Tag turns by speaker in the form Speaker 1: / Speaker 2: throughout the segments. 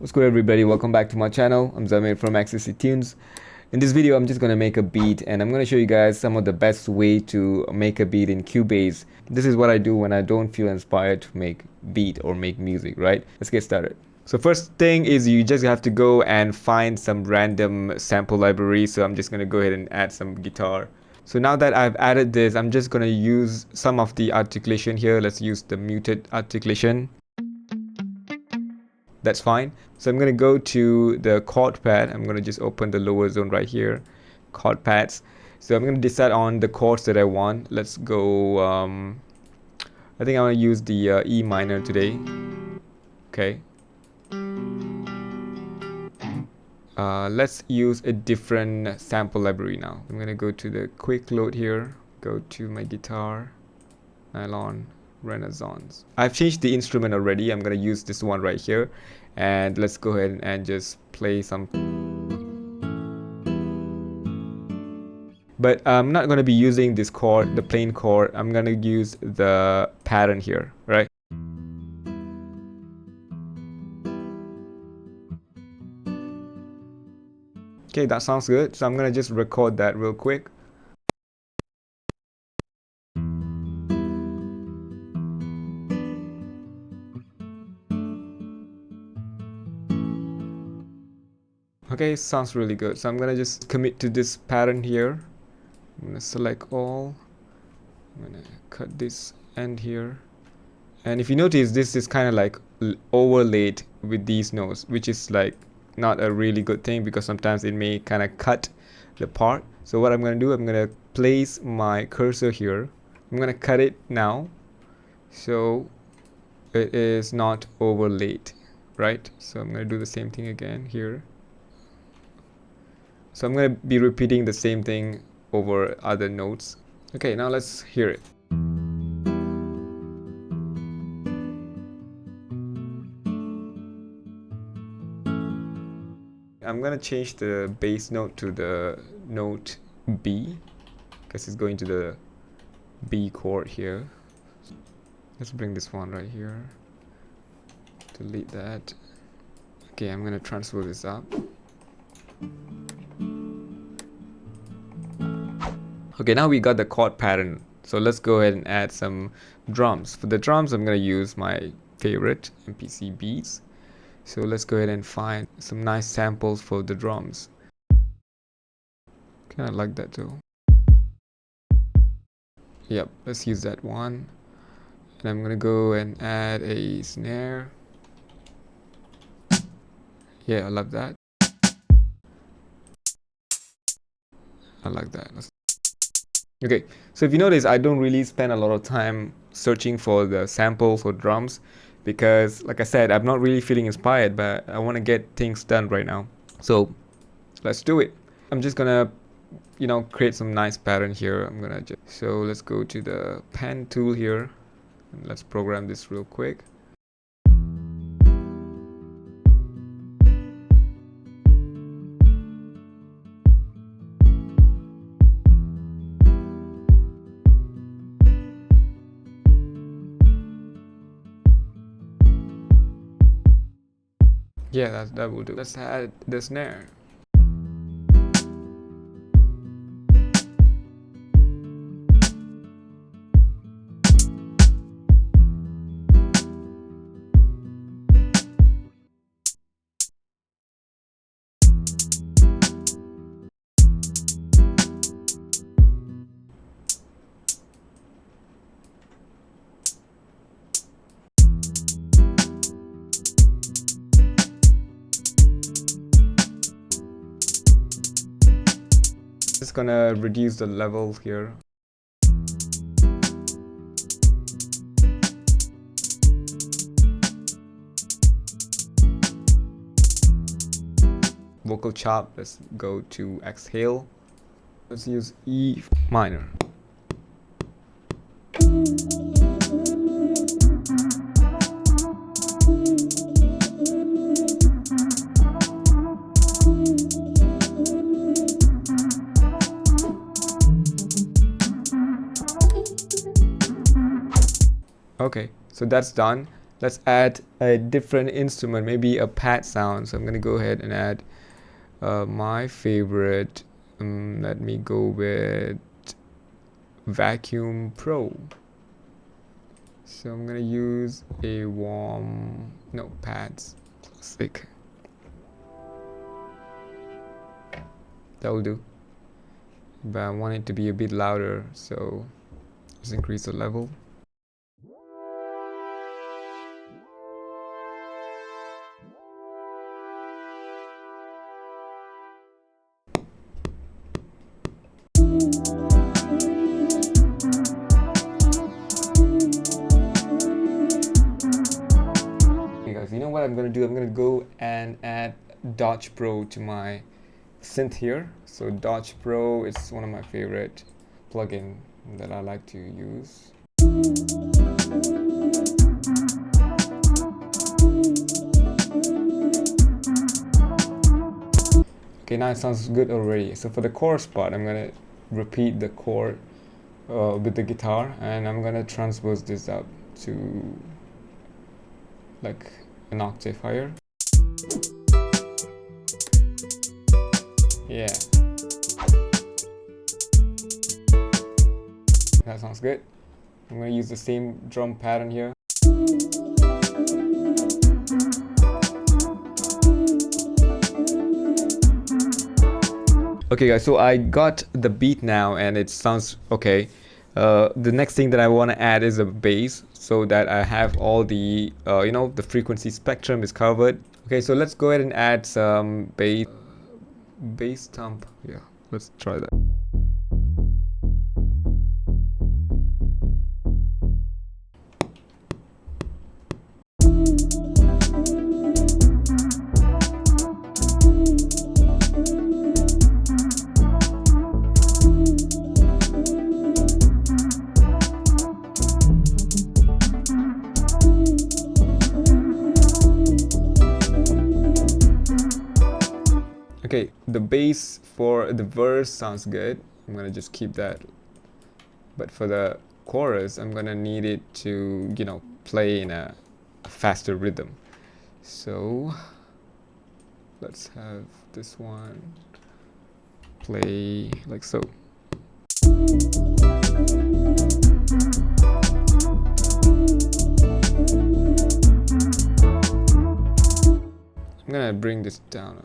Speaker 1: What's good, everybody? Welcome back to my channel. I'm Zamir from XCC Tunes. In this video, I'm just going to make a beat, and I'm going to show you guys some of the best way to make a beat in Cubase. This is what I do when I don't feel inspired to make beat or make music, right? Let's get started. So first thing is you just have to go and find some random sample library. So I'm just going to go ahead and add some guitar. So now that I've added this, I'm just going to use some of the articulation here. Let's use the muted articulation. That's fine. So I'm going to go to the chord pad. I'm going to just open the lower zone right here, chord pads. So I'm going to decide on the chords that I want. Let's go, I think I want to use the E minor today. Okay. Let's use a different sample library now. I'm going to go to the quick load here, go to my guitar, nylon, Renaissance. I've changed the instrument already. I'm going to use this one right here, and let's go ahead and just play some. But I'm not going to be using this chord, the plain chord. I'm going to use the pattern here, right? Okay, that sounds good. So I'm going to just record that real quick. Okay, sounds really good. So I'm gonna just commit to this pattern here. I'm gonna select all. I'm gonna cut this end here. And if you notice, this is kind of like overlaid with these notes, which is like not a really good thing because sometimes it may kind of cut the part. So what I'm gonna do, I'm gonna place my cursor here. I'm gonna cut it now so it is not overlaid, right? So I'm gonna do the same thing again here. So I'm going to be repeating the same thing over other notes. Okay, now let's hear it. I'm going to change the bass note to the note B because it's going to the B chord here. Let's bring this one right here. Delete that. Okay, I'm going to transfer this up. Okay, now we got the chord pattern. So let's go ahead and add some drums. For the drums, I'm going to use my favorite MPC beats. So let's go ahead and find some nice samples for the drums. Okay, I like that too. Yep, let's use that one. And I'm going to go and add a snare. Yeah, I love that. I like that. Okay, so if you notice, I don't really spend a lot of time searching for the samples or drums because, like I said, I'm not really feeling inspired, but I want to get things done right now. So let's do it. I'm just gonna, create some nice pattern here. So let's go to the pen tool here and let's program this real quick. Yeah, that will do. Let's add the snare. Just gonna reduce the level here. Vocal chop, let's go to exhale. Let's use E minor. Okay, so that's done. let's add a different instrument, maybe a pad sound. So I'm gonna go ahead and add my favorite. Let me go with Vacuum Pro. So I'm gonna use a pads classic. That will do. But I want it to be a bit louder, so let's increase the level. Okay guys, you know what I'm gonna do? I'm gonna go and add Dodge Pro to my synth here. So Dodge Pro is one of my favorite plugin that I like to use. Okay, now it sounds good already. So for the chorus part, I'm gonna repeat the chord with the guitar, and I'm gonna transpose this up to like an octave higher. Yeah, that sounds good. I'm going to use the same drum pattern here. Okay guys, so I got the beat now and it sounds okay. The next thing that I want to add is a bass, so that I have all the the frequency spectrum is covered. Okay, so let's go ahead and add some bass thump. Yeah, let's try that. Okay, the bass for the verse sounds good. I'm gonna just keep that. But for the chorus, I'm gonna need it to, play in a faster rhythm. So let's have this one play like so. I'm gonna bring this down.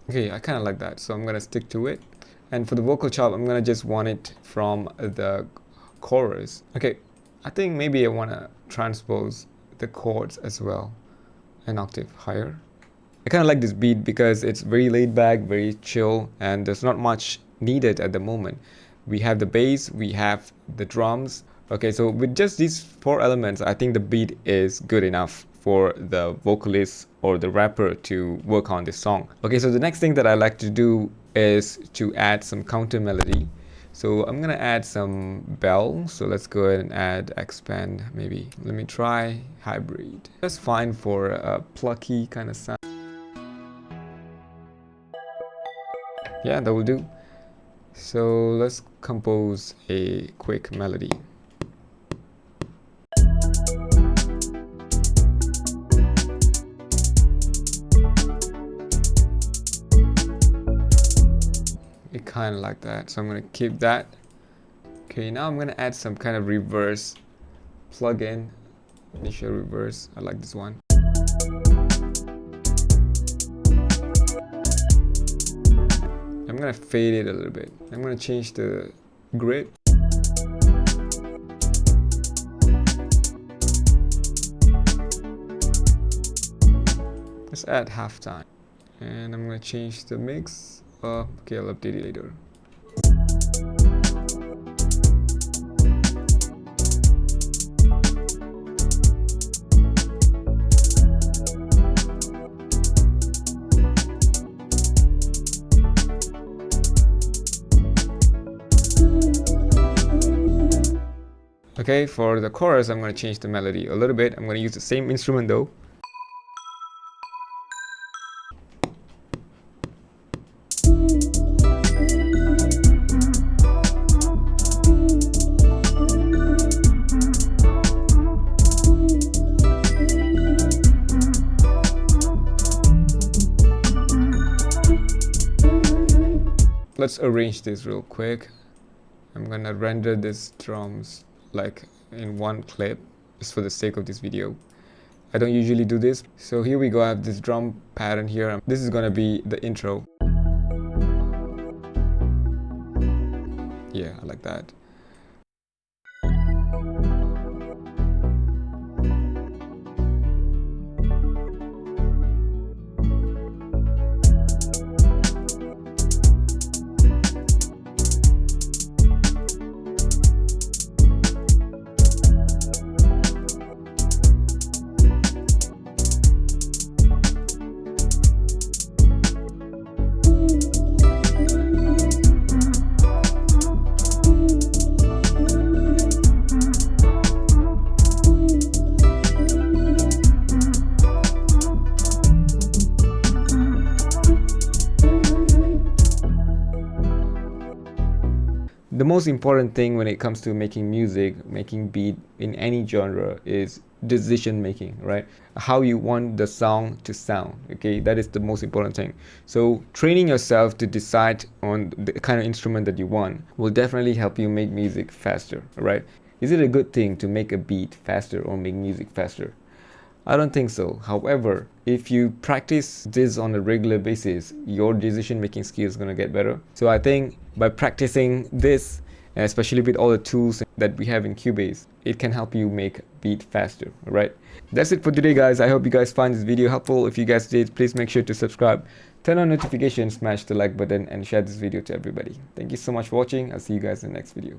Speaker 1: Okay, I kind of like that, so I'm gonna stick to it. And for the vocal chop, I'm gonna just want it from the chorus. Okay, I think maybe I wanna transpose the chords as well, an octave higher. I kind of like this beat because it's very laid back, very chill, and there's not much needed at the moment. We have the bass, we have the drums. Okay, so with just these 4 elements, I think the beat is good enough for the vocalist or the rapper to work on this song. Okay, so the next thing that I like to do is to add some counter melody. So I'm gonna add some bell. So let's go ahead and add expand maybe. Let me try hybrid. That's fine for a plucky kind of sound. Yeah, that will do. So let's compose a quick melody. It kind of like that, so I'm going to keep that. Okay, now I'm going to add some kind of reverse plugin. Initial reverse, I like this one. I'm going to fade it a little bit. I'm going to change the grid. Let's add halftime. And I'm going to change the mix. Okay, I'll update it later. Okay, for the chorus, I'm going to change the melody a little bit. I'm going to use the same instrument though. Let's arrange this real quick. I'm gonna render this drums like in one clip just for the sake of this video. I don't usually do this. So here we go, I have this drum pattern here. This is gonna be the intro. Yeah, I like that. The most important thing when it comes to making music, making beat in any genre is decision making, right? How you want the song to sound, okay? That is the most important thing. So training yourself to decide on the kind of instrument that you want will definitely help you make music faster, right? Is it a good thing to make a beat faster or make music faster? I don't think so. However, if you practice this on a regular basis, your decision making skill is going to get better. So I think by practicing this, especially with all the tools that we have in Cubase, it can help you make beat faster. All right. That's it for today, guys. I hope you guys find this video helpful. If you guys did, please make sure to subscribe, turn on notifications, smash the like button, and share this video to everybody. Thank you so much for watching. I'll see you guys in the next video.